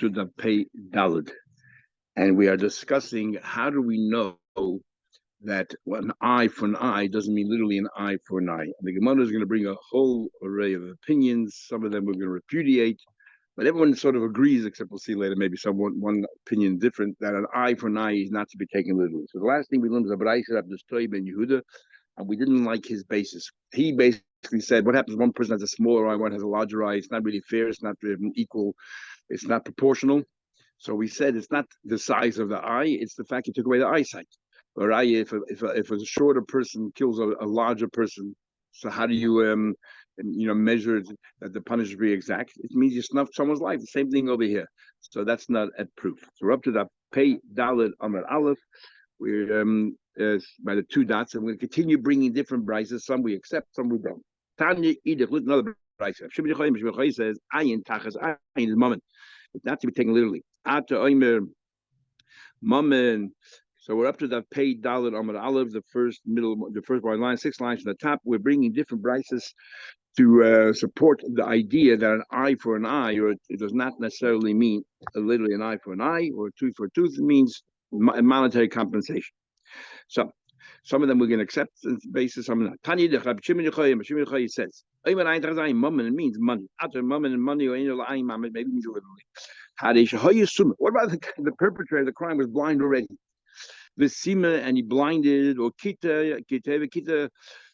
up to the Pei Dalid, and we are discussing how do we know that an eye for an eye doesn't mean literally an eye for an eye. The Gemara is going to bring a whole array of opinions. Some of them we're going to repudiate, but everyone sort of agrees, except we'll see later, maybe one opinion different, that an eye for an eye is not to be taken literally. So the last thing we learned was Abraisa of the ben Yehuda, and we didn't like his basis. He basically said, what happens if one person has a smaller eye, one has a larger eye? It's not really fair. It's not equal. It's not proportional. So we said it's not the size of the eye. It's the fact you took away the eyesight. Or if a shorter person kills a larger person, so how do you measure that the punishment be exact? It means you snuffed someone's life. The same thing over here. So that's not a proof. So we're up to the Pei Dalet Amar Aleph. We're by the two dots, and we're going to continue bringing different brises. Some we accept, some we don't. Tanya Idich, another brise. Shibri says ayin tachas ayin is moment. It's not to be taken literally. Ata oimer moment. So we're up to the Pei Dalet Amar Aleph, the first line, 6 lines from the top. We're bringing different brises to support the idea that an eye for an eye, or it does not necessarily mean literally an eye for an eye, or a tooth for a tooth. It means monetary compensation. So some of them we're going to accept on the basis, some not. Tanya Shimon says, it means money. After moment and money, or maybe means literally. What about the perpetrator of the crime was blind already? The Sima, and he blinded, or Kita,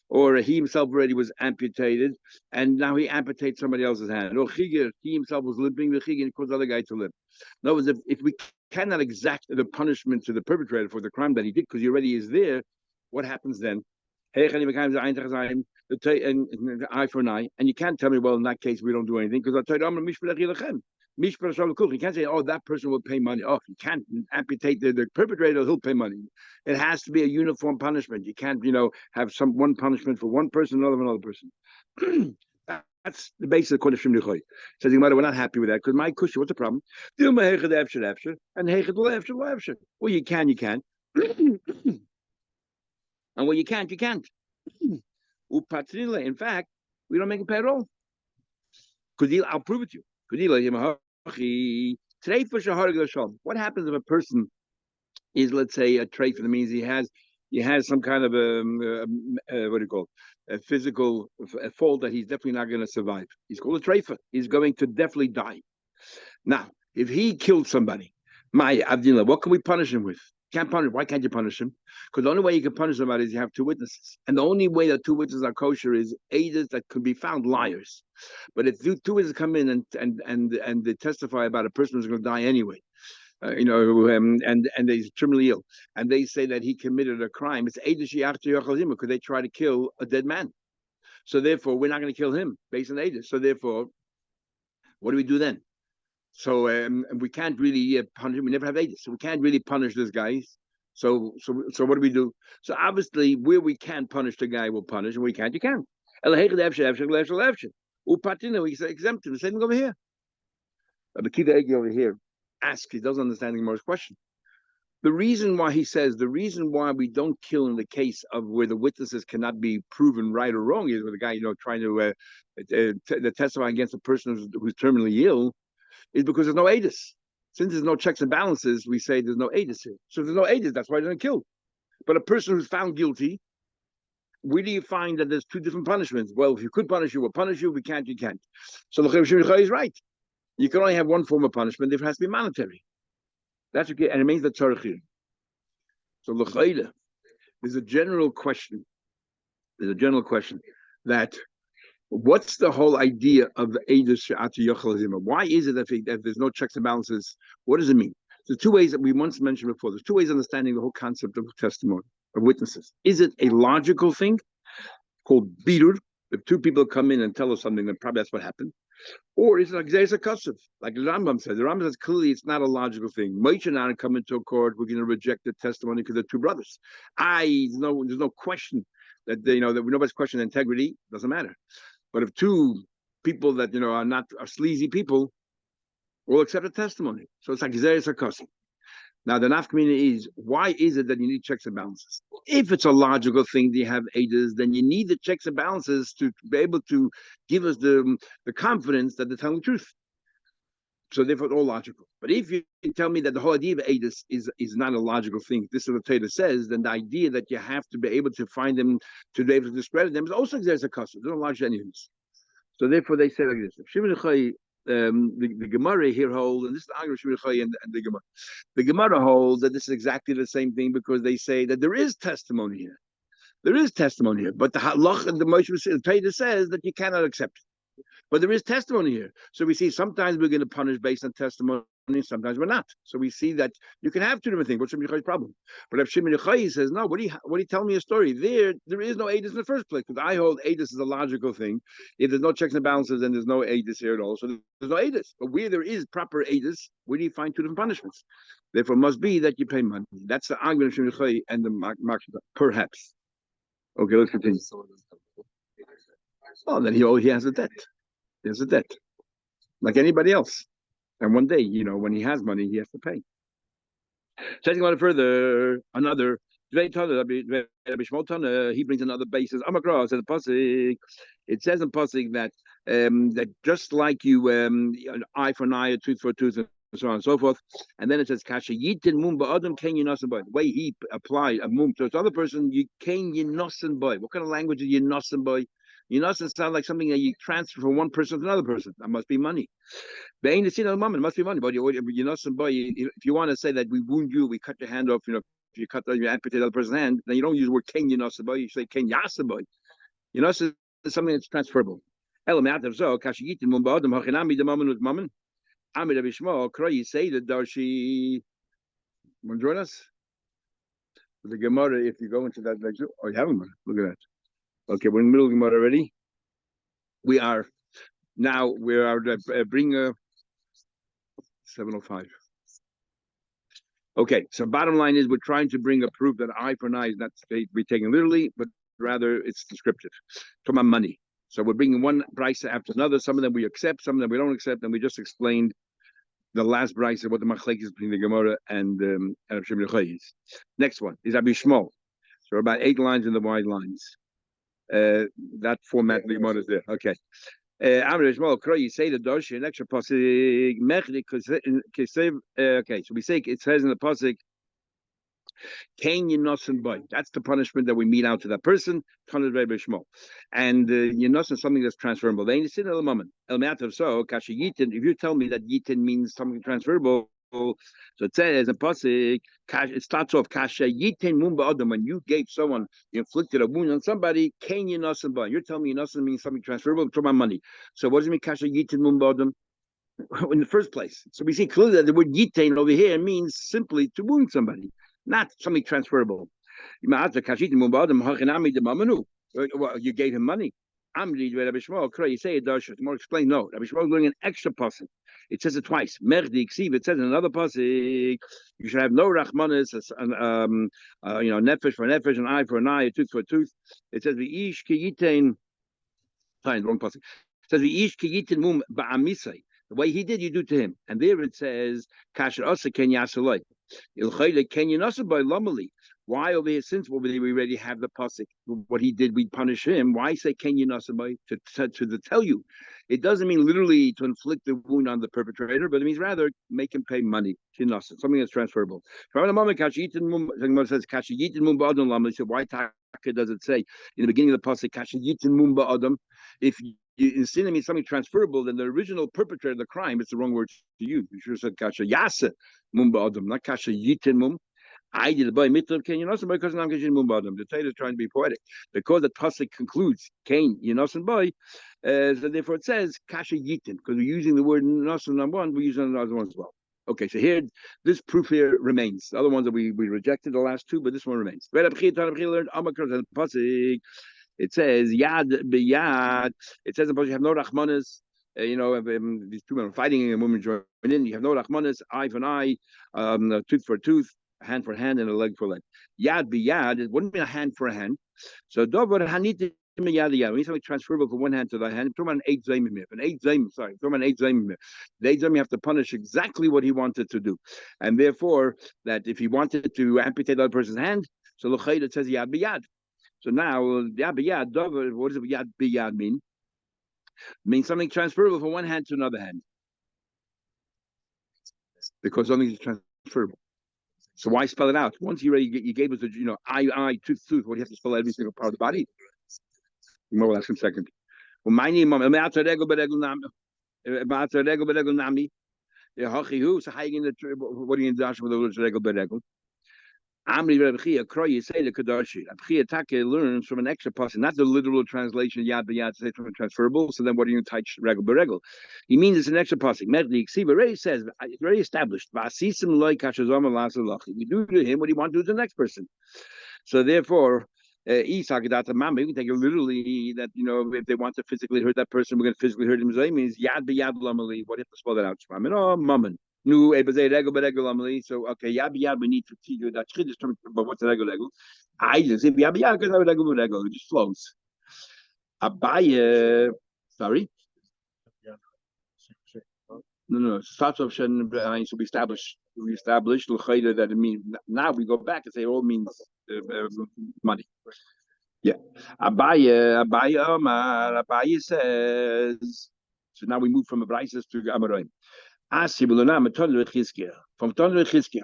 or he himself already was amputated, and now he amputates somebody else's hand. Or Chigir, he himself was limping, the Chigir, and caused the other guy to limp. In other words, if we cannot exact the punishment to the perpetrator for the crime that he did, because he already is there, what happens then? An eye for an eye, and you can't tell me, well, in that case, we don't do anything, because you can't say, oh, that person will pay money. Oh, you can't amputate the perpetrator, he'll pay money. It has to be a uniform punishment. You can't, have one punishment for one person, another for another person. That's the basis of Kodesh Shimon. Says the Gemara, we're not happy with that, because my kusha, what's the problem? And well, you can. And when you can't, you can't. In fact, we don't make a pay at all. I'll prove it to you. What happens if a person is, let's say, a treifa? That means he has some kind of a physical fault that he's definitely not going to survive. He's called a treifa. He's going to definitely die. Now, if he killed somebody, what can we punish him with? Can't punish. Why can't you punish him? Because the only way you can punish somebody is you have two witnesses, and the only way that two witnesses are kosher is aides that could be found liars. But if two witnesses come in and they testify about a person who's going to die anyway, and they're terminally ill, and they say that he committed a crime, it's aides because they try to kill a dead man. So therefore, we're not going to kill him based on aides. So therefore, what do we do then? So we can't really punish him. We never have aides, so we can't really punish this guy. So what do we do? So obviously, where we can punish the guy, we'll punish, and we can't, you can't. We exempt him. The same thing over here. The Kiva Egi over here asks, he doesn't understand the Gemara's question. The reason why we don't kill in the case of where the witnesses cannot be proven right or wrong is with a guy, trying to testify against a person who's terminally ill, is because there's no aides. Since there's no checks and balances, we say there's no aides here. So if there's no aides, that's why they don't kill. But a person who's found guilty, where do you find that there's two different punishments? Well, if you could punish you, we'll punish you. If we can't, you can't. So the Chayv is right. You can only have one form of punishment if it has to be monetary. That's okay, and it means the tzarich here. So l'chayla, there's a general question that what's the whole idea of the Eidos She'atu Yochel Zimah? Why is it that if there's no checks and balances, what does it mean? There's two ways that we once mentioned before. There's two ways of understanding the whole concept of testimony, of witnesses. Is it a logical thing called birur? If two people come in and tell us something, then probably that's what happened. Or is it like Zayis HaKasav? Like the Rambam says. The Rambam says clearly it's not a logical thing. Moshe and Aaron come into a court, we're going to reject the testimony because they're two brothers. There's no question that that nobody's questioning integrity, doesn't matter. But if two people that are sleazy people, will accept a testimony. So it's like Zayis HaKasav. Now the nafkamina is, why is it that you need checks and balances? If it's a logical thing to have aides, then you need the checks and balances to be able to give us the confidence that they're telling the truth. So therefore, it's all logical. But if you tell me that the whole idea of Adis is not a logical thing, this is what Torah says, then the idea that you have to be able to find them, to be able to discredit them, is also there's a custom. They don't lodge any of this. So therefore, they say like this: Shimon Yochai, the Gemara here holds, and this is the argument of Shimon Yochai and the Gemara. The Gemara holds that this is exactly the same thing because they say that there is testimony here. There is testimony here, but the halach and the Moshe Torah says that you cannot accept it. But there is testimony here. So we see sometimes we're going to punish based on testimony, sometimes we're not. So we see that you can have two different things. What's Shimon Yochai's problem? But if Shimon Yochai says, no, what do you tell me a story? There is no Adis in the first place, because I hold Adis is a logical thing. If there's no checks and balances, then there's no Adis here at all. So there's no Adis. But where there is proper Adis, where do you find two different punishments? Therefore, it must be that you pay money. That's the argument of Shimon Yochai and the Makshita, perhaps. Okay, let's continue. Well, then he has a debt. There's a debt, like anybody else. And one day, when he has money, he has to pay. Taking a further, another. He brings another basis. Amakra says pasuk. It says in pasuk that that just like you, an eye for an eye, a tooth for a tooth, and so on and so forth. And then it says kasha yitin mum ba'adam ken yinasan boy. The way he applied a mum to this other person, you ken yinasan boy. What kind of language is yinasan boy? Yinasan sound like something that you transfer from one person to another person. That must be money. It must be money. But yinasan boy. If you want to say that we wound you, we cut your hand off. If you you amputate the other person's hand, then you don't use the word ken yinasan boy. You say ken yasa boy. Yinasan is something that's transferable. Element of so kasha yitin mum ba'adam hachinami demamen with mammon. Amir Abishma, Kroy say that Darshi. Want to join us? The Gemara, if you go into that lecture, you haven't. Look at that. Okay, we're in the middle of the Gemara already. We are bring 705. Okay, so bottom line is we're trying to bring a proof that eye for an eye is not to be taken literally, but rather it's descriptive. Talking about money. So we're bringing one price after another. Some of them we accept, some of them we don't accept, and we just explained the last price of what the machlek is between the Gemara and Shimon Yochai is. Next one is Abi Shmuel. So about 8 lines in the wide lines. That format the Gemara is there. Okay. Amr Shmuel, you say the Dosh, an extra pasuk. Okay, so we say it says in the pasuk, Kain Yinosan Boy. That's the punishment that we mete out to that person. And Yinosan is something that's transferable. They ain't seen a moment. El Matav so Kasha Yitin. If you tell me that Yitin means something transferable, so it says in pasuk, it starts off Kasha Yitin Mumba Adam. When you gave someone, you inflicted a wound on somebody, Kain Yinosan Boy. You're telling me Yinosan means something transferable. Talk about money. So what does it mean Kasha Yitin Mumba Adam? In the first place. So we see clearly that the word Yitin over here means simply to wound somebody, not something transferable. You gave him money. You say it does more explain. No, Rabbi Shmuel is doing an extra pasuk. It says it twice. Merdi ksiv. It says in another pasuk, you should have no rachmanis, nefesh for nefesh, an eye for an eye, a tooth for a tooth. It says the ish ki yitain. Fine, wrong pasuk. It says the ish ki yitin mum ba'amisay. The way he did, you do to him. And there it says, Kasher Asa Ken Yasaloi. Ilchayla Ken Yanasa by Lamali. Why over here, since we already have the pasuk, what he did, we punish him. Why say Ken Yanasa by to tell you? It doesn't mean literally to inflict the wound on the perpetrator, but it means rather make him pay money. Something that's transferable. So the moment says Kasher Yitin Mumba Adam Lamali. So why Taka does it say in the beginning of the pasuk Kasher Yitin Mumba Adam? If instead means something transferable, then the original perpetrator of the crime, it's the wrong word to use. You should have said kasha yasa mumba adam, not kasha yitin mum. I did by mitlav ken yinosan boy because I'm kashin mumba adam. The Torah is trying to be poetic because the pasuk concludes ken yinosan boy, so therefore it says kasha yitin because we're using the word yinosan on one, we're using it on the other one as well. Okay, so here this proof here remains. The other ones that we rejected the last two, but this one remains. It says yad b'yad. It says you have no rachmanis. These two men are fighting and a woman joining in. You have no rachmanis, eye for an eye, tooth for a tooth, hand for a hand, and a leg for a leg. Yad b'yad. It wouldn't be a hand for a hand. So dover hanit yad yad. When something transferable from one hand to the hand, talking about an 8 zaymim here. An 8 zaymim, sorry, talking about an 8 zaymim here. The 8 zaymim you have to punish exactly what he wanted to do, and therefore that if he wanted to amputate the other person's hand, so l'chayr it says yad b'yad. So now, yad b'yad, what does yad b'yad mean? It means something transferable from one hand to another hand. because something is transferable. So why spell it out? Once you gave us eye, tooth, what do you have to spell every single part of the body? Well, that's in second. Well, my name, so how you in the what are you in Dash with the words regel beregel? Amri Reb Chia Kroy you say the Kadoshi. Reb Chia Take learns from an extra person, not the literal translation yad b'yad say transferable. So then what do you touch regel beregel? He means it's an extra passing. Medli Ksiva already says it's already established. Vasisim loy kashazom alasalachi. You do to him what you want to do to the next person. So therefore, we can take it literally that if they want to physically hurt that person, we're going to physically hurt him. Means yad b'yad lamali. What do you have to spell that out? Mammon. Nu regel lamali. So okay, yad b'yad we need to teach you that chiddush. But what's the regel? I just say yad b'yad because regel. It just flows. Abaye, sorry. No. Starts off so we established that it means now we go back and say it all means money. Yeah. Abaye says. So now we move from Abraises to Amoraim. From Ton Chizkiah.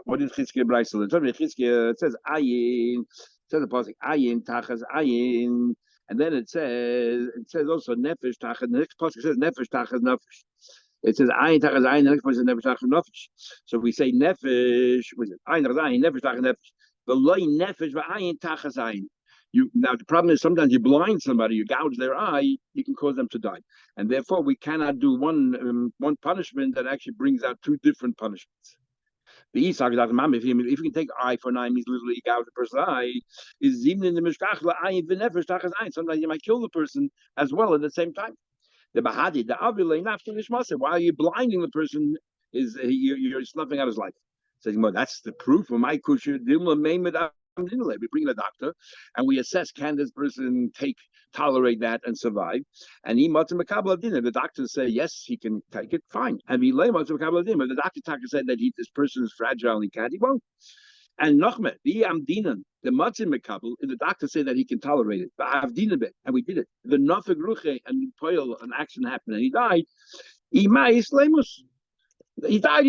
What is Chizkiah Braisel? Ton Chizkiah it says Ayin. It says the passing Ayin Tachas Ayin, and then it says also Nefesh Tachas. The next passage says Nefesh Tachas Nefesh. It says Ayin Tachas Ayin. The next passage says Nefesh Tachas Nefesh. So we say Nefesh. What is it? Ayin Tachas Ayin. Nefesh Tachas Nefesh. The loy Nefesh Ayin Tachas Ayin. Now the problem is sometimes you blind somebody, you gouge their eye, you can cause them to die, and therefore we cannot do one punishment that actually brings out two different punishments. The Isaac that if you can take eye for an eye means literally gouge the person's eye, is even in the mishkach eye v'nefesh tachas eye. Sometimes you might kill the person as well at the same time. The bahadi, the avile, naftu nishmasa. While you're blinding the person, you're snuffing out his life. Saying, well, that's the proof of my kusher. We bring the doctor and we assess, can this person tolerate that and survive? And he matzah mekabel dinner. The doctors say yes, he can take it, fine. And we lay matzah mekabel dinner. The doctor said that this person is fragile and he can't, he won't. And Nochme, the Amdinan, the matzah mekabel, the doctor said that he can tolerate it. The Avdinan, and we did it. The Nofeg Ruche and Poil, an accident happened and he died. He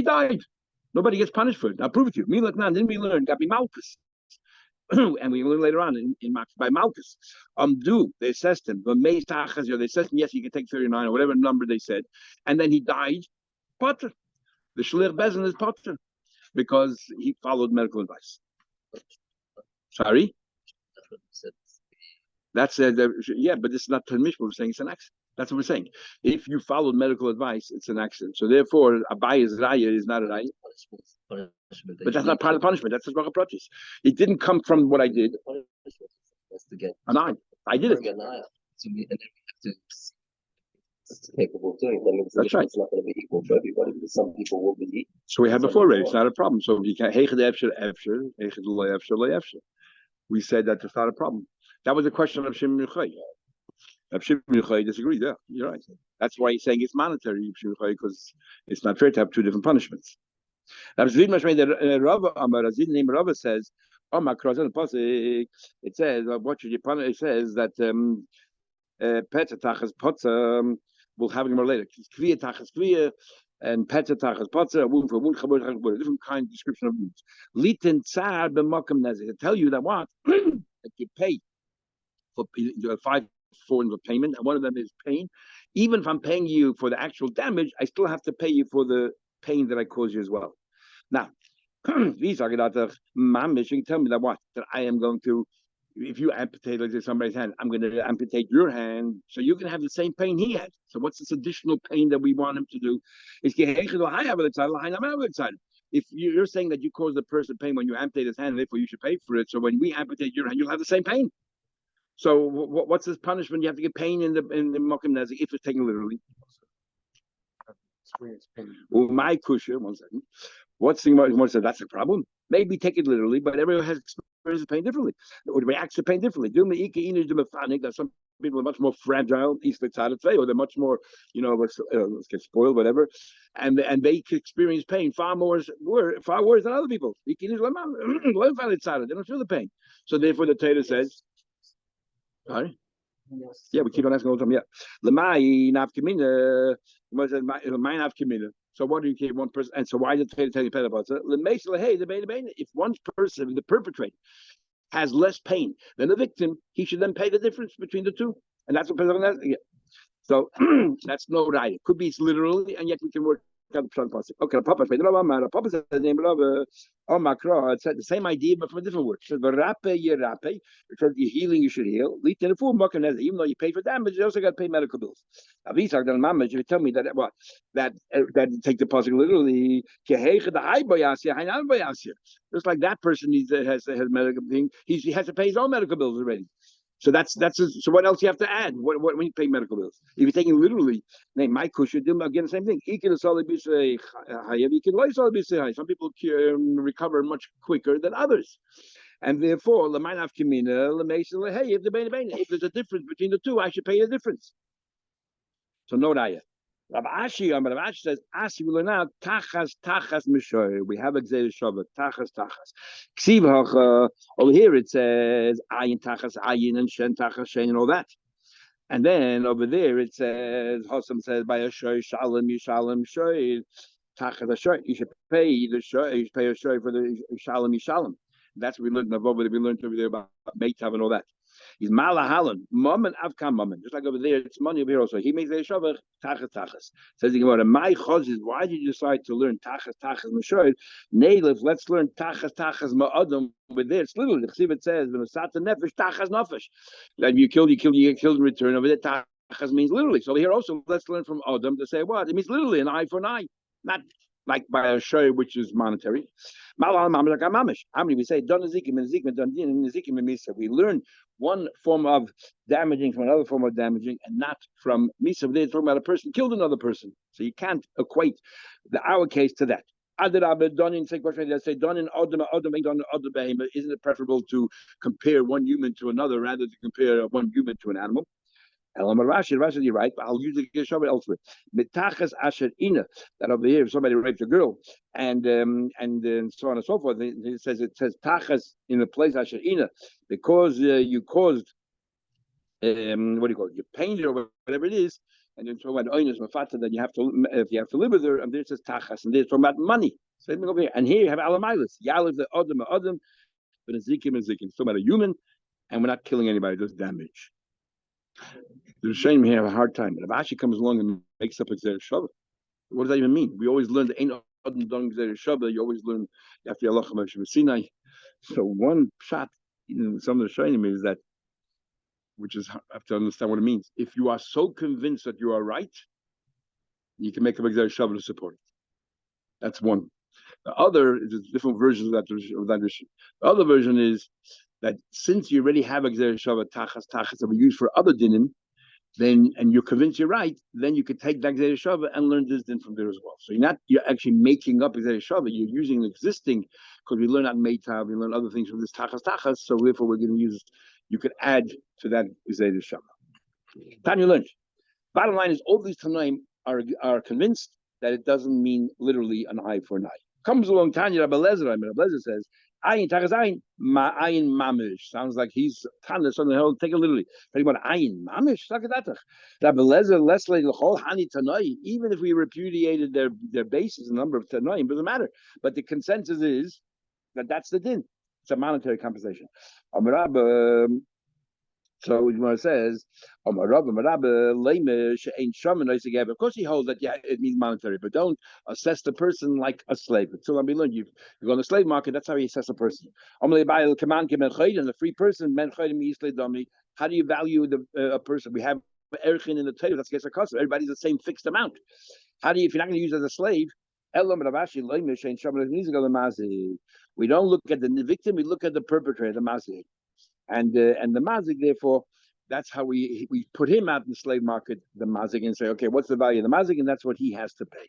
died. Nobody gets punished for it. I'll prove it to you. Milat Nan, didn't we learn? Gabi Malchus. And we learn later on in by Malchus. They assessed him. They assessed him, yes, he can take 39 or whatever number they said. And then he died. Potter. The Shlich Bezin is Potter because he followed medical advice. Sorry? That's yeah, but it's not Tanmish. We're saying it's an accident. That's what we're saying. If you followed medical advice, it's an accident. So therefore, Abaye's raya is not a raya. But that's not part of the punishment. That's the practice. It didn't come from what I did. An eye. I did it. So and then we have to capable of doing it. That means that's right. It's not going to be equal for everybody because some people will be. So we had before already. It's not a problem. So if you can't we said that it's not a problem. That was a question of Shimon Yochai. Shimon Yochai disagreed. Yeah, you're right. That's why he's saying it's monetary, because it's not fair to have two different punishments. The name Rava says, it says, what should you punish? It says that Petzatachas Potza will have him later. Kviya Tachas Kviya and Petzatachas Potza, wound for wound, a different kind of description of wounds. Litin Tsar b'makam nezeh. To tell you that what? That you pay for 5 forms of payment, and one of them is pain. Even if I'm paying you for the actual damage, I still have to pay you for the pain that I caused you as well. Now, these are tell me that what? That I am going to, if you amputate like somebody's hand, I'm going to amputate your hand so you can have the same pain he had. So what's this additional pain that we want him to do? If you're saying that you caused the person pain when you amputate his hand, and therefore you should pay for it, so when we amputate your hand, you'll have the same pain. So what's this punishment? You have to get pain in the Mokim Nezek if it's taken literally. Well, my kusha, 1 second. What's the one said that's a problem? Maybe take it literally, but everyone has experienced pain differently, or reacts to pain differently. That some people are much more fragile, or they're much more, let's get spoiled, whatever, and they experience pain far worse than other people. They don't feel the pain. So therefore, the Torah says. Sorry? Yeah, we keep on asking all the time. Yeah. Lemai nafkamina. My nafkamina. So what do you care? One person, and so why did the tell you about it? If one person, the perpetrator, has less pain than the victim, he should then pay the difference between the two, and that's what. So that's no right. It could be it's literally, and yet we can work out the pshat pasuk. Okay, Papa said the name of Makra. It's the same idea, but from a different word. So v'rape yerape, because you're healing, you should heal. Even though you pay for damage, you also got to pay medical bills. Avisak dan mamash, you tell me that what that take the pasuk literally. Just like that person has medical thing, he has to pay his own medical bills already. So so what else you have to add? What when you pay medical bills? If you're taking literally, name my kusha, again the same thing. Some people recover much quicker than others, and therefore if there's a difference between the two, I should pay the difference. So no raya. Rav Ashi says, Ashi will learn out tachas mishoy. We have a gzeir shabbat tachas. Ksiv over here it says ayin tachas ayin and shen tachas shen and all that. And then over there it says Hossam says by a shoy shalom yishalom shoy tachas a shoy. You should pay the shoy. You should pay a shoy for the shalom yishalom. That's what we learned above. We learned over there about meitav and all that. He's malahalan, mom and avkam mom. Just like over there, it's money over here also. He makes a shavach tachas. Says the Gemara, my chozis, why did you decide to learn tachas m'shoyed? Nailif, let's learn tachas ma'adam. Over there, it's literally the chsiv it says, v'nosata nefesh tachas nefesh. That you get killed in return. Over there, tachas means literally. So here also, let's learn from Adam to say what it means literally, an eye for an eye, not like by a show which is monetary. We say we learn one form of damaging from another form of damaging, and not from misa. They're talking about a person killed another person, so you can't equate our case to that. Isn't it preferable to compare one human to another rather than compare one human to an animal? Rashi, you're right, but I'll use the Geshav elsewhere. Mitachas asher ina, that over here, if somebody raped a girl, and so on and so forth, it says tachas in the place asher ina, because you caused, what do you call it? You pained her or whatever it is, and then talking about oinus mafata, then you have to, if you have to live with her, and there it says tachas, and they're talking about money. Same thing over here, and here you have alamailis, yalav the adam, but a zikim is zikim. It's talking about a human, and we're not killing anybody, just damage. The Rishonim here have a hard time. But if Ashi comes along and makes up a Gzeir Shabbat, what does that even mean? We always learn the Ein Adam Don Gzeir Shabbat. You always learn after Yalach HaMashiach Sinai. So one shot in some of the Rishonim is that, which is have to understand what it means. If you are so convinced that you are right, you can make a Gzeir Shabbat to support it. That's one. The other is different versions of that. The other version is that since you already have a Gzeir Shabbat tachas that we use for other dinim, then and you're convinced you're right, then you could take that Gzeir Shabbat and learn this din from there as well. So you're actually making up Gzeir Shabbat, you're using an existing, because we learn at Meitav, we learn other things from this tachas, so therefore we're going to use, you could add to that Gzeir Shabbat. Tanya learned. Bottom line is all these Tanaim are convinced that it doesn't mean literally an eye for an eye. Comes along Tanya Rabbi Lezer says, Ayin tachas ayin, ayin mamish. Sounds like he's Tanya on the hill. Take it literally. Talking about ayin mamish. Rabbi Lezer, Leslie, the whole hani tanai. Even if we repudiated their basis, the number of tanaim, doesn't matter. But the consensus is that that's the din. It's a monetary compensation. So Gemara says, of course he holds that it means monetary, but don't assess the person like a slave. So let me learn you go on the slave market, that's how you assess a person. The free person, how do you value a person? We have erchin in the Torah, that's against a custom. Everybody's the same fixed amount. How do you, if you're not going to use it as a slave? We don't look at the victim, we look at the perpetrator, the mazik. And the mazik, therefore, that's how we put him out in the slave market, the mazik, and say, okay, what's the value of the mazik, and that's what he has to pay.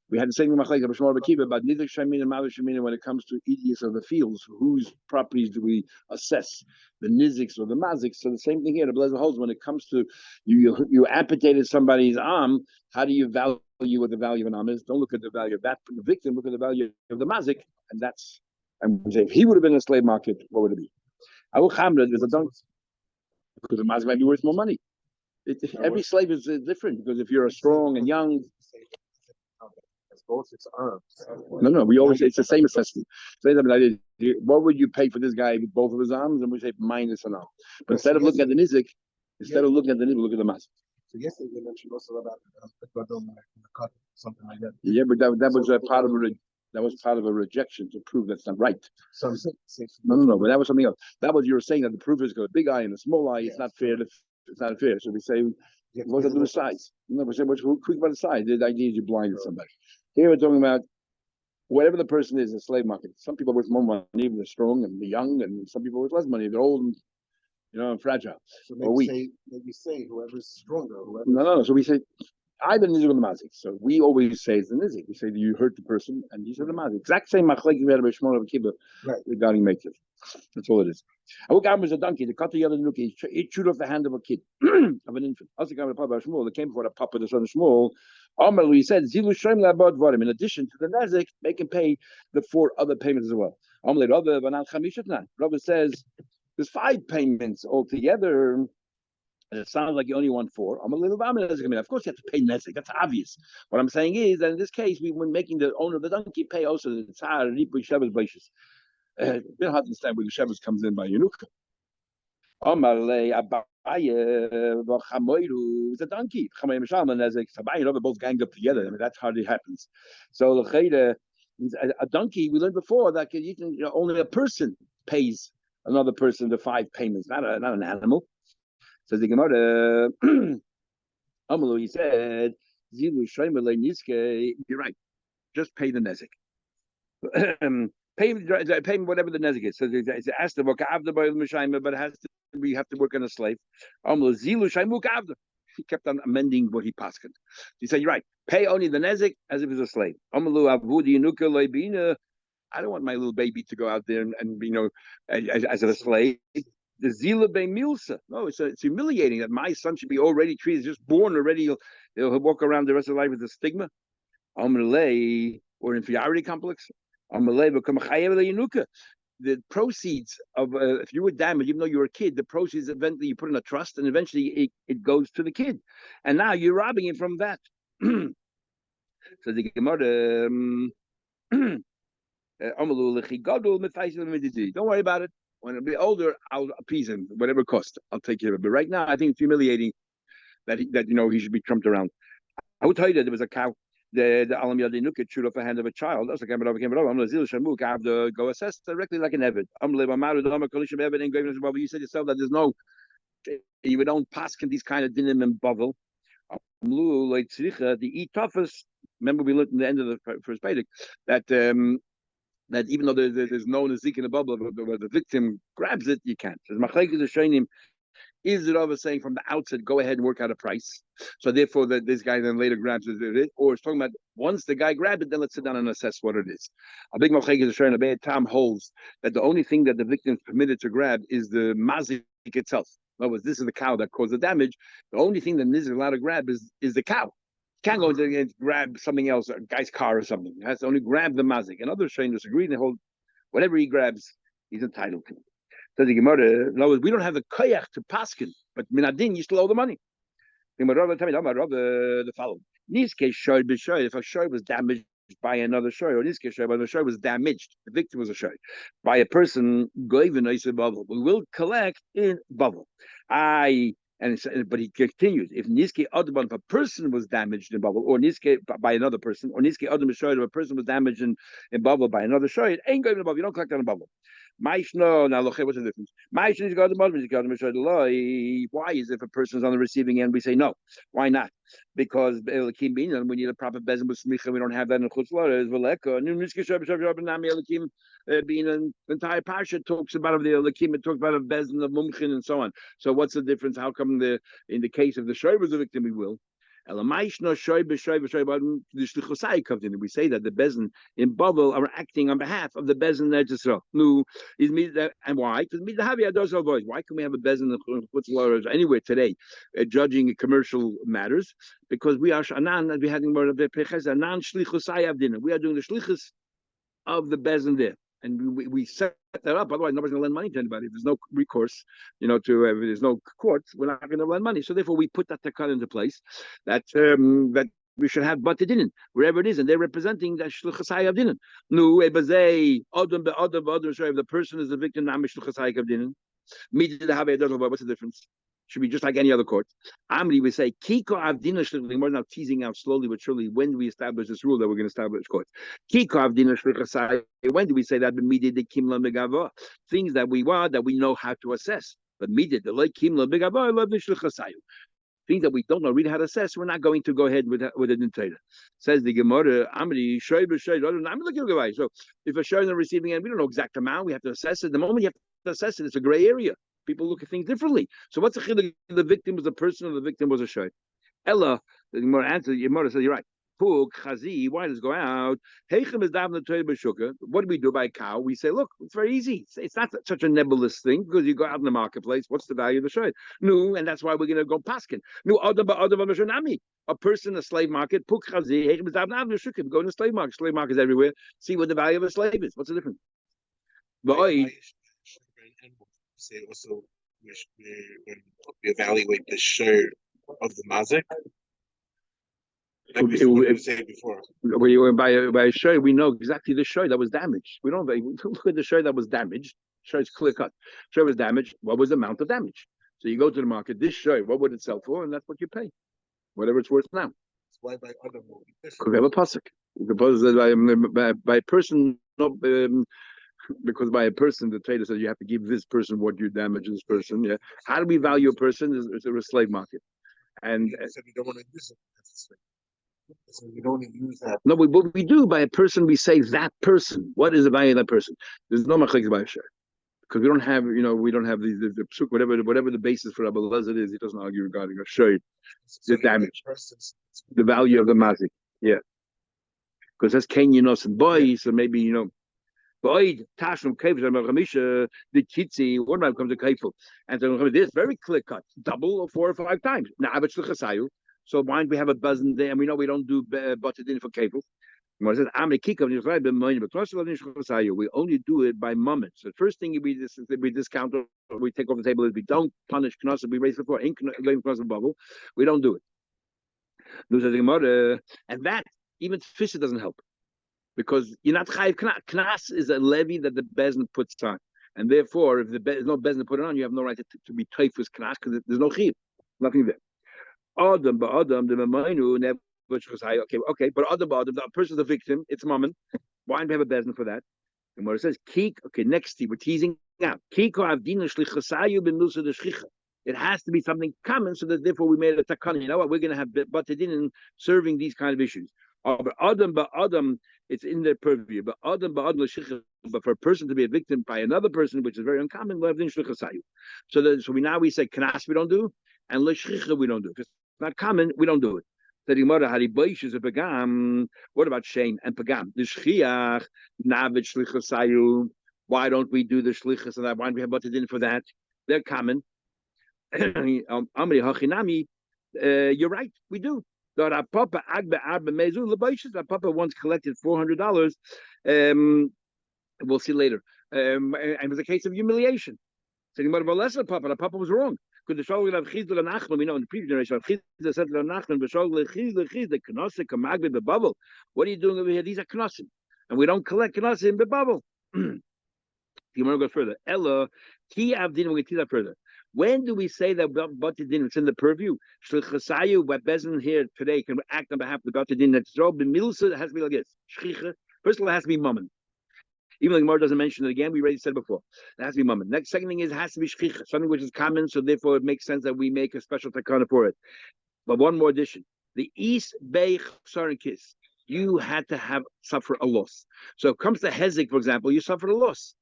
We had the same machlekes about neither shamin and malu shamin when it comes to idiots of the fields. Whose properties do we assess, the niziks or the maziks? So the same thing here. The Blazer holds when it comes to you amputated somebody's arm. How do you value what the value of an arm is? Don't look at the value of that victim. Look at the value of the mazik, and that's. And if he would have been in a slave market, what would it be? Because the mazik might be worth more money. Every slave is different, because if you're strong and young, both its arms. No. We always say it's the same assessment. Say that like, what would you pay for this guy with both of his arms? And we say minus an arm. But instead of looking at the nizik, look at the mazik. So yesterday they mentioned also about the cut, something like that. Yeah, but that was a part of a rejection to prove that's not right. No. But that was something else. That was you were saying that the proof is got a big eye and a small eye. It's not fair. It's not fair. So we say, what does it do with size? No, we say, what's quick about the size? The idea is you blinded somebody. Here we're talking about whatever the person is in the slave market. Some people with more money, they're strong and they're young, and some people with less money, they're old and and fragile. So maybe say whoever's stronger. No. So we say either nizik or the mazik. So we always say it's the nizik. We say you hurt the person, and these are the mazik. Exact same machlek you had about Shmuel of Kibbutz regarding Meitiv. That's all it is. Abu Gam was a donkey. The cut the other nuki. It chewed off the hand of a kid, of an infant. Also, Gam Papa Shmuel. That came before the Papa, the son of Shmuel. He said, "Zilu Shem labad varim." In addition to the nazik, make him pay the 4 other payments as well. Rabbi says there's 5 payments altogether. It sounds like you only want 4. I'm a little bit. Of course, you have to pay nezik. That's obvious. What I'm saying is that in this case, when making the owner of the donkey pay also the tzar ripu shevas baishas. It's been hard to understand where the shevas comes in by Yenuka. Amalei Abaye Chamoiru is a donkey. Chamoy Mishalman as a Sabayi, both ganged up together. I mean, that hardly happens. So a donkey, we learned before that only a person pays another person the 5 payments, not an animal. Says the Gemara, Amalu, he said, Zilu Shreimele Niske, you're right, just pay the nezik. Pay whatever the nezik is. So it's asked about Ka'avda by Mishayma, but we have to work on a slave. Amalu, Zilu Shaimu Ka'avda. He kept on amending what he paskened. He said, you're right, pay only the nezik as if it's a slave. Amalu Avudi Nuka Leibina. I don't want my little baby to go out there and as a slave. The Zila Be Milsa. No, it's humiliating that my son should be already treated, just born already. He'll walk around the rest of life with a stigma. Amalei, or inferiority complex. Amalei become a the proceeds of if you were damaged, even though you were a kid, the proceeds eventually you put in a trust, and eventually it goes to the kid, and now you're robbing him from that. So the Gemara. Don't worry about it. When I be older, I'll appease him, whatever it costs. I'll take care of it. But right now, I think it's humiliating that he should be trumped around. I would tell you that there was a cow. The Alam Yadinuka chewed off the hand of a child. That's like I'm have to go assess directly like an Evid. You said yourself that there's no, you don't pass these kind of dinim and bubble. The eat toughest. Remember, we looked in the end of the first pedic that even though there's no nazik in the bubble, but the victim grabs it, you can't. As Machlekes is showing him, is it over saying from the outset, go ahead and work out a price? So therefore, this guy then later grabs it, or it's talking about once the guy grabbed it, then let's sit down and assess what it is. A big Machlekes is showing a bad Tam holds that the only thing that the victim is permitted to grab is the mazik itself. In other words, this is the cow that caused the damage. The only thing that is allowed to grab is the cow. Can't go and grab something else, a guy's car or something. He has to only grab the mazik. And other trainers agree and they hold whatever he grabs, he's entitled to. So the Gemara, we don't have the koyach to paskin, but minadin, you still owe the money. The following. In this case, if a shoy was damaged by another shoy, or in this case, the shoy was damaged, the victim was a shoy, by a person, we will collect in bubble. But he continues. If Niske Adban, if a person was damaged in bubble, or Niske by another person, or Niske Adam Shoyed, if a person was damaged in bubble by another Shoyed, ain't going in the bubble. You don't collect on a bubble. Maishno, now look, what's the difference? Maishno is God the why is if a person's on the receiving end, we say no? Why not? Because we need a proper bezin with smicha. We don't have that in Chutzlar. Being an entire parsha talks about the Elakim, it talks about a bezin of mumchin and so on. So what's the difference? How come in the case of the shoy was a victim, we will? We say that the bezin in Babel are acting on behalf of the bezin Eretz Yisrael. And why? Because why can we have a bezin anywhere today judging commercial matters? Because we are anan. We are doing the shlichus of the bezin there. And we set that up. Otherwise, nobody's going to lend money to anybody. If there's no recourse, if there's no court, we're not going to lend money. So therefore, we put that takan into place. That we should have batidinin wherever it is, and they're representing that shluchasai avdinin. No, ebazei adam be'adam. Sorry, if the person is the victim, not shluchasai avdinin. What's the difference? Should be just like any other court. Amri, we say Kiko Avdina Shlichasai. We're now teasing out slowly but surely when do we establish this rule that we're going to establish courts. Kiko Avdina Shlichasai. When do we say that? Things that we want that we know how to assess. But the like Kimla Begava, things that we don't know really how to assess, we're not going to go ahead with a dictator. Says the Gemara, Amri, Shoy b'Shoy. I'm looking at the so if a Shoy is receiving end, we don't know exact amount. We have to assess it. The moment you have to assess it, it's a gray area. People look at things differently. So what's the victim was a person or the victim was a Shoy? Ella, the Gemara answers. Your mother says you're right. Pug, chazi, why does it go out? What do we do by a cow? We say, look, it's very easy. It's not such a nebulous thing because you go out in the marketplace. What's the value of the shoy? No, and that's why we're going to go paskin. No, a person, a slave market. Pug, chazi, go in the slave market. Slave market is everywhere. See what the value of a slave is. What's the difference? Say also when we evaluate the share of the mazik. Like we said before. By a shoy, we know exactly the shoy that was damaged. We don't look at the shoy that was damaged. Shoy is clear cut. Shoy was damaged. What was the amount of damage? So you go to the market. This shoy, what would it sell for? And that's what you pay, whatever it's worth now. That's why by other will be different. Because we have a pasuk. Because by a person, because by a person, the trader says you have to give this person what you damage this person. Yeah. How do we value a person? Is a slave market, and said we don't want to use it. So we don't use that. No, what we do by a person, we say that person. What is the value of that person? There's no machlekes by a share because we don't have, we don't have the psuk, whatever the basis for Abba Lezer is. He doesn't argue regarding a share. The damage, the value of the mazik. Yeah, because that's Kenyanos and boy, so maybe boy Tashnum Kefir the Kitzi. One time comes to Kefil, and so this very clear cut, double or 4 or 5 times. Now it's the Chasayu. So why do we have a buzzing there? And we know we don't do butted for cable. We only do it by moments. The first thing we discount or we take off the table is we don't punish knas. We raised before in bubble. We don't do it. And that even fisher doesn't help because you're not chayiv knas. Knas is a levy that the bezin puts on, and therefore, if there's no bezin to put it on, you have no right to be teifus knas because there's no chayiv, nothing there. Adam, the Mamainu never. Okay, but Adam, the person's the victim. It's moment. Why do we have a bezin for that? And what it says, Kik. Okay, next we're teasing now. Kiko avdina shlichasayu b'nusa de shchicha. It has to be something common, so that therefore we made a takana. You know what? We're going to have batadin in serving these kind of issues. But Adam, it's in their purview. But Adam, but for a person to be a victim by another person, which is very uncommon, so we say knas we don't do, and l'shchicha we don't do. If it's not common, we don't do it. What about shame and pagam? The shchiach navid shlichasayu. Why don't we do the shlichas and that? Why don't we have batadin for that? They're common. Amri hachinami. You're right. We do. That Papa once collected $400. We'll see later. And it was a case of humiliation. So the Papa was wrong. Because the Shol of Chizl and Nachman, we know in the previous generation, Chizl said to Nachman, the bubble. What are you doing over here? These are Knossim. And we don't collect Knossim in the bubble. You want to go further. Ella, Ti Avdin, we tease that further. When do we say that Batidin it's in the purview? Shlichasayu, what Bezin here today can act on behalf of the Batidin that's Rob Milsa, it has to be like this. Shchicha, first of all, it has to be Mammon. Even though the Gemara doesn't mention it again, we already said it before. It has to be Mammon. Next, second thing is it has to be Shchicha, something which is common, so therefore it makes sense that we make a special takana for it. But one more addition. The East Bay Chsarin you had to suffer a loss. So it comes to Hezek, for example, you suffered a loss.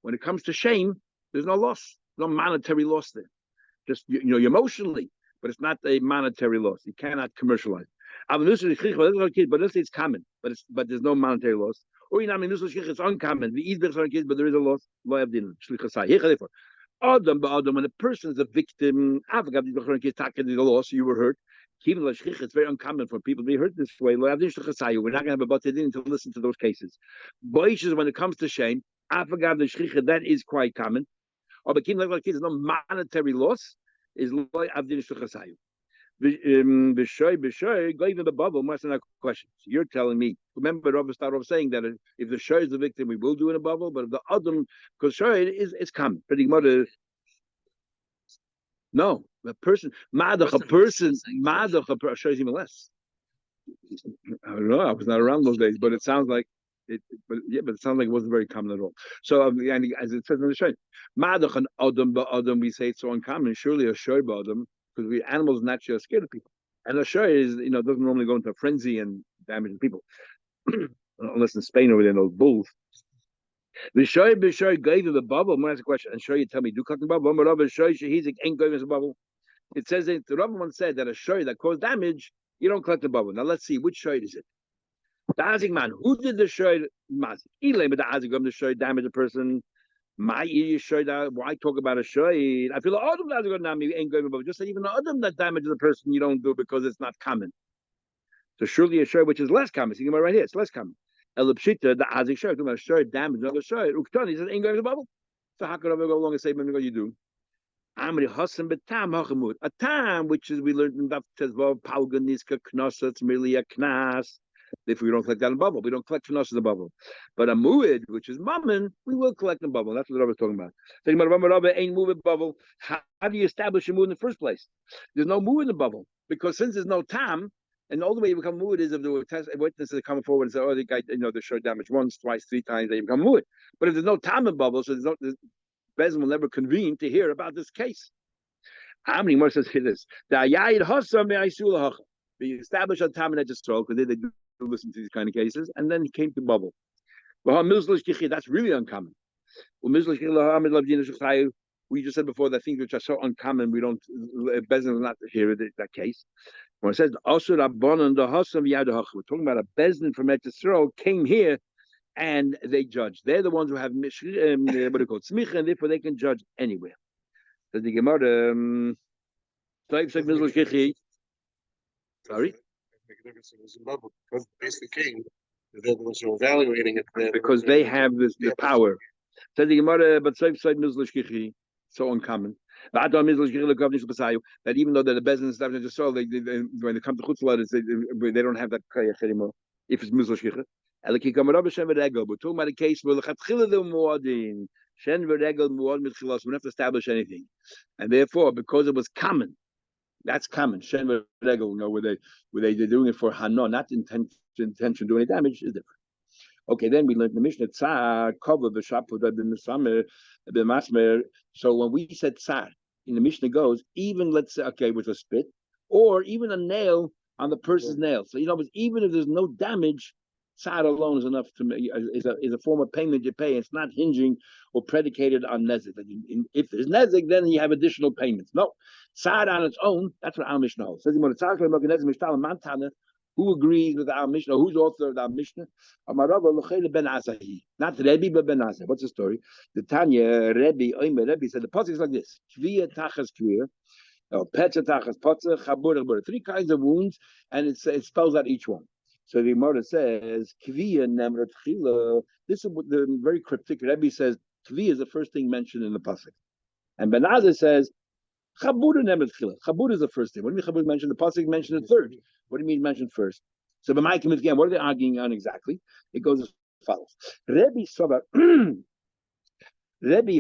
When it comes to shame, there's no loss. No monetary loss there, just emotionally, but it's not a monetary loss. You cannot commercialize. But let's say it's common, but there's no monetary loss. Or it's uncommon. The kids, but there is a loss. When a person is a victim, the loss, you were hurt. It's very uncommon for people to be hurt this way. We're not going to have a batadin to listen to those cases. When it comes to shame, that is quite common. Or there's no monetary loss, is loy avdin shluchasayu. B'shoy, go even the bubble. Must not question. So you're telling me. Remember, Rabbi started off saying that if the shoy is the victim, we will do in a bubble. But if the adam, because shoy is common. Pretty much, no, the person, madach, a person, madach, a person, shoy is even less. I don't know. I was not around those days, but it sounds like it. But yeah, but it sounds like it wasn't very common at all. So, and as it says in the shoy, madach and adam, but adam, we say it's so uncommon. Surely a shoy adam, because we animals naturally are scared of people. And a shoy is, doesn't normally go into a frenzy and damage people, unless in Spain over there, those bulls. The shoy gave you the bubble. I'm gonna ask a question. And shoy, you tell me, do collecting bubble? But Rabbi shoy, he's ain't going a bubble. It says that the Rabbi once said that a shoy that caused damage, you don't collect the bubble. Now let's see which shoy is it. The Azik man, who did the shoy mazik? Elay, but the Azik the shoy damage a person. My shoy that why talk about a shoy? I feel Adam that ain't going bubble. Just say even Adam that damages a person, you don't do because it's not common. So surely a shoy which is less common. See right here, it's less common. Elipshita, the Azik shoy, talking about a shoy damage another shoy. Uktani says ain't going to the bubble. So how could I go along and say, you do? Amri Hassan betam hachamut. A tam, which is we learned in Daf Tezvav, Palganiska Knosset, it's merely a knas. If we don't collect that in bubble, we don't collect knosset in the bubble. But a muid, which is mammon, we will collect in bubble. That's what the Rabbi is talking about. Talking about Rabbi ain't muid bubble. How do you establish a muid in the first place? There's no muid in the bubble because since there's no tam, and the only way you become muid is if the witnesses come forward and say, "Oh, the guy, the show damage once, twice, three times, they become muid." But if there's no tam in bubble, so Bezin will never convene to hear about this case. Amri more says this: the ayayid hasa me'aisula hacha. We established a tam and stroke because they do listen to these kind of cases, and then he came to bubble. That's really uncommon. We just said before that things which are so uncommon, we don't. Bezin will not hear that case. When it says also Rabbanon the Hasam Yadahacha, we're talking about a Bezin from Etzro came here and they judge. They're the ones who have what do you call it, smicha, and therefore they can judge anywhere. So the Gemara, sorry, because basically king, they're the ones who are evaluating it. Because they have the power. So the Gemara, but so uncommon. That even though they're the business stuff, just so when they come to chutzlah, they don't have that kayach anymore. If it's mizl shkicha. We're talking about a case where the muadin shen v'regel muad mitchilas. We don't have to establish anything, and therefore, because it was common, that's common. Shen v'regel, where they're doing it for hana, not intention to do any damage, is different. Okay, then we learned the Mishnah Tzar cover the shapu the masmer. So when we said Tzar in the Mishnah goes even let's say with a spit or even a nail on the person's nail. So even if there's no damage, Tzar alone is enough to is a form of payment you pay. It's not hinging or predicated on nezik. If there's nezik, then you have additional payments. No, Tzar on its own. That's what our Mishnah holds. Says who agrees with our Mishnah? Who's the author of our Mishnah? Not Rebbe, but Ben Azai. What's the story? The Tanya, Rebbe said the pasuk is like this: Kviya tachas kviya, petza tachas potza, chabur chabur. Three kinds of wounds, and it spells out each one. So the Gemara says kviya nemrat chila. This is the very cryptic. Rebbe says kviya is the first thing mentioned in the pasuk, and Ben Azai says Chabur nemrat chila. Chabur is the first thing. What do you mean Chabur mentioned? The pasuk mentioned the third. What do you mean mentioned first? So b'maikim again, what are they arguing on exactly? It goes as follows. Rebbe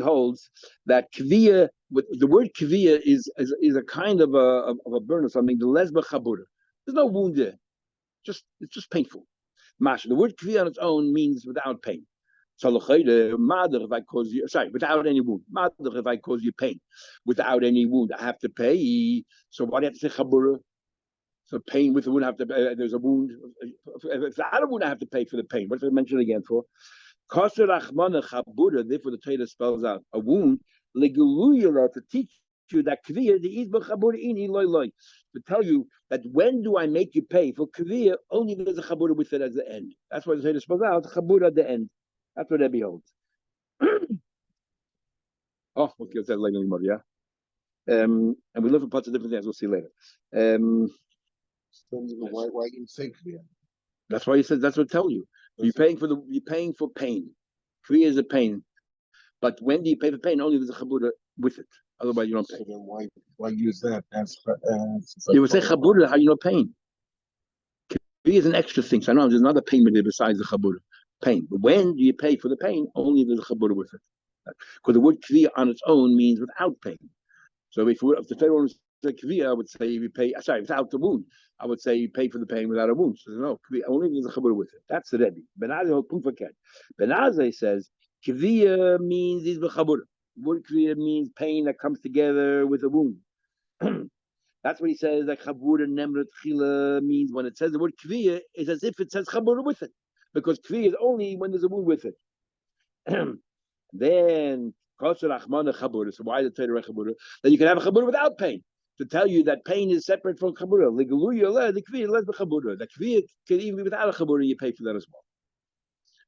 holds that kviya, the word kviya is a kind of a burn or something. The lesba chabura. There's no wound there. It's just painful. Masha. The word kviya on its own means without pain. So if I cause you without any wound. If I cause you pain. Without any wound, I have to pay. So why do you have to say chabura? So pain with the wound, there's a wound. If I don't wound, I have to pay for the pain. What did I mention again for? Therefore, the Torah spells out a wound to teach you that kviya to tell you that when do I make you pay for kviya? Only there's a chabura with it as the end. That's why the Torah spells out chabura at the end. That's what Rebbe holds. Oh, we'll get that later anymore, yeah. And we look for parts of different things. We'll see later. Why do you think kviya? That's why he says. That's what I tell you. You're paying for pain. Kviya is a pain, but when do you pay for pain? Only there's a chabura with it. Otherwise, you don't pay. So then why use that as You would say chabura, how you know pain? Kvi is an extra thing. So I know there's another payment there besides the chabura. Pain. But when do you pay for the pain? Only if there's a chabura with it. Because the word kvi on its own means without pain. So if the Torah was kvi, I would say you pay. Sorry, without the wound, I would say you pay for the pain without a wound. So no, kvi, only if there's a chabura with it. That's the Rebbe. Ben Azai holds Pufaket. Ben Azai says kvi means is the chabura. Word kvi means pain that comes together with a wound. That's what he says that chabura nemrat chila means when it says the word kviya, it's as if it says chabura with it, because kviya is only when there's a wound with it. Then kosher achmana chabura. So why the Torah chabura? Then you can have a chabura without pain to tell you that pain is separate from chabura. Legaluya the kviya less the chabura. The kviya can even be without a chabura. You pay for that as well.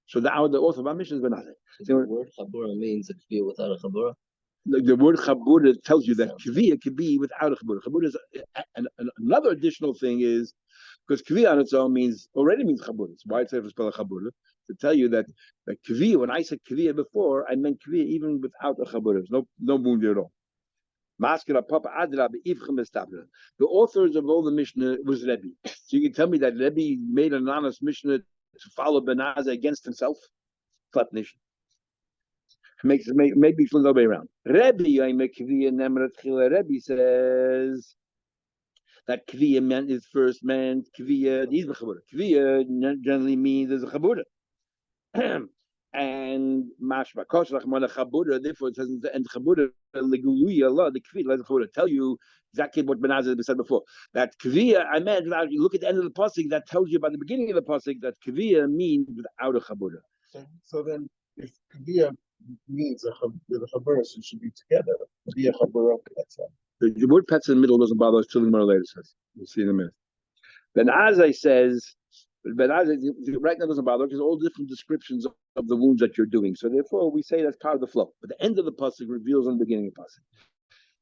So the author of our mission is benazir. The word chabura means a kviya without a chabura. The word chabura tells you that kviya can be without a chabura. Chabura is another additional thing is because kviya on its own already means chabura. It's why it's ever spelled chabura to tell you that kviya. When I said kviya before, I meant kviya even without a chabura. There's no wound there at all. The authors of all the Mishnah was Rebbe. So you can tell me that Rebbe made an honest Mishnah to follow Benaza against himself. Maybe it's the other way around. Rebbe says that kviya meant is first meant kviya. Kviya generally means there's a chabura, and mashma kosher achmana chabura. Therefore, it says in the end chabura leguluya Allah the kviya like chabura. Tell you exactly what Ben Azai said before. That kviya I meant without you look at the end of the pasuk that tells you about the beginning of the pasuk that kviya means without a chabura. So then, if kviya means the chabura, so it should be together. Kviya chabura. The word pets in the middle doesn't bother us till the Gemara later says. We'll see in a minute. Ben Azai says, Ben Azai right now doesn't bother because all different descriptions of the wounds that you're doing. So therefore, we say that's part of the flow. But the end of the pasuk reveals on the beginning of the pasuk.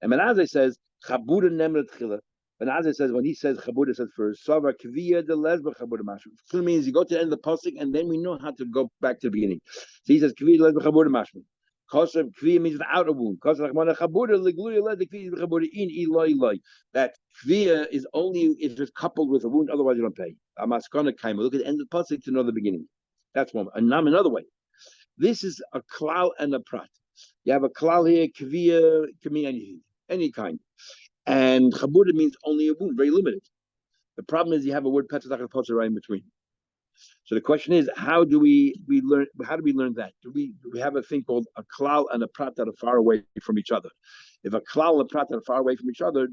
And Ben Azai says, Chabura nemret chila. Ben Azai says when he says Chabura says first, Sava kviya de lesba Chabura mashma. It means you go to the end of the pasuk and then we know how to go back to the beginning. So he says kviya de lesba Chabura mashma. Kosher kviya means without a wound. Kosher achmana chabura legluya le the kviya chabura in iloi. That kviya is only if it's coupled with a wound. Otherwise, you don't pay. Amaskana kaima. Look at the end of the pasuk to know the beginning. That's one. And now another way. This is a klal and a prat. You have a klal here. Kviya can mean anything, any kind, and chabura means only a wound, very limited. The problem is you have a word petzach potzah right in between. So the question is, how do we learn? How do we learn that? Do we have a thing called a klal and a prat that are far away from each other? If a klal and a prat that are far away from each other,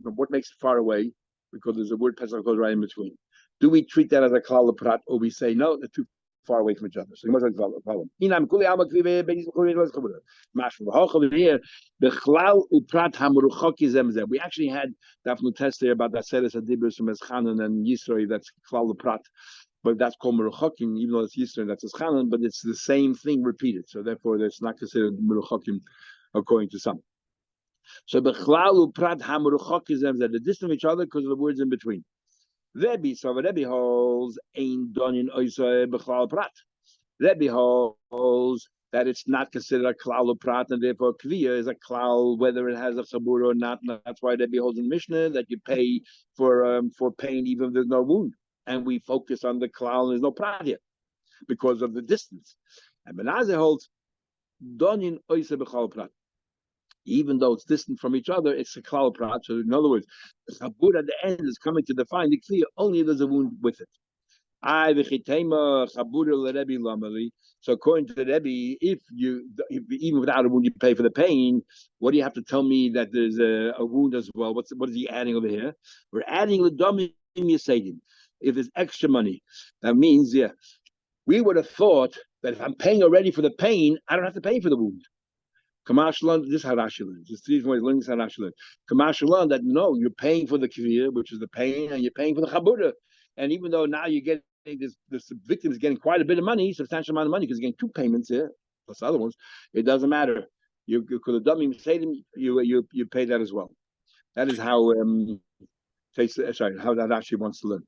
what makes it far away? Because there's a word pesach goes right in between. Do we treat that as a klal and prat, or we say no, they're too far away from each other? So you must have a problem. We actually had Dafnu test there about that Seres Adibus from Eschanan and Yisroi. That's klal and prat. But that's called Meruchokim, even though it's Yisrael, that's Eschanan, but it's the same thing repeated. So therefore, it's not considered Meruchokim according to some. So Bechlalu Prat HaMeruchokizem, they're distant from each other because of the words in between. Rebbe, so Rebbe holds Ein Donin Oisai Bechlal Prat. Rebbe holds that it's not considered a klal prat, and therefore kviya is a klal, whether it has a chabur or not. That's why Rebbe holds in Mishnah that you pay for pain even if there's no wound. And we focus on the klal, and there's no prat here because of the distance. And Ben Azai holds donin oise b'chal prat. Even though it's distant from each other, it's a klal prat. So in other words, the chabur at the end is coming to define the kviya only if there's a wound with it. So according to the Rebbe, if even without a wound you pay for the pain, what do you have to tell me that there's a wound as well? What is he adding over here? We're adding the domim yasedim. If there's extra money, that means we would have thought that if I'm paying already for the pain, I don't have to pay for the wound. Kamashalan, this is how Rashi learns. This is how Rashi learns. Kamashalan, that no, you're paying for the kivir, which is the pain, and you're paying for the chabura. And even though now you're getting this victim is getting quite a bit of money, substantial amount of money, because you're getting two payments here, plus other ones, it doesn't matter. You could have done you pay that as well. That is how how that Rashi wants to learn.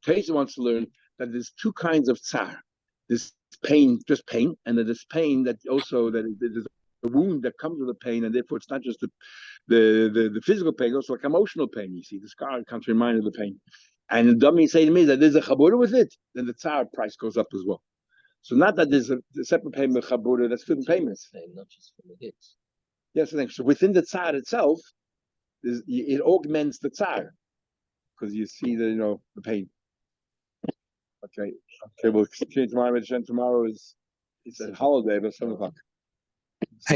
Taisa wants to learn that there's two kinds of tsar. This pain, just pain, and then this pain that also that there's wound that comes with the pain, and therefore it's not just the physical pain, also like emotional pain. You see, the scar comes to remind of the pain. And the dummy say to me that there's a chabura with it, then the tzar price goes up as well. So not that there's a separate payment of chabura, that's different payments. Not just from the hits. Yes, I think so. Within the tzar itself, it augments the tzar because you see the pain. Okay, we'll continue tomorrow. Tomorrow is it's a holiday, but 7 o'clock.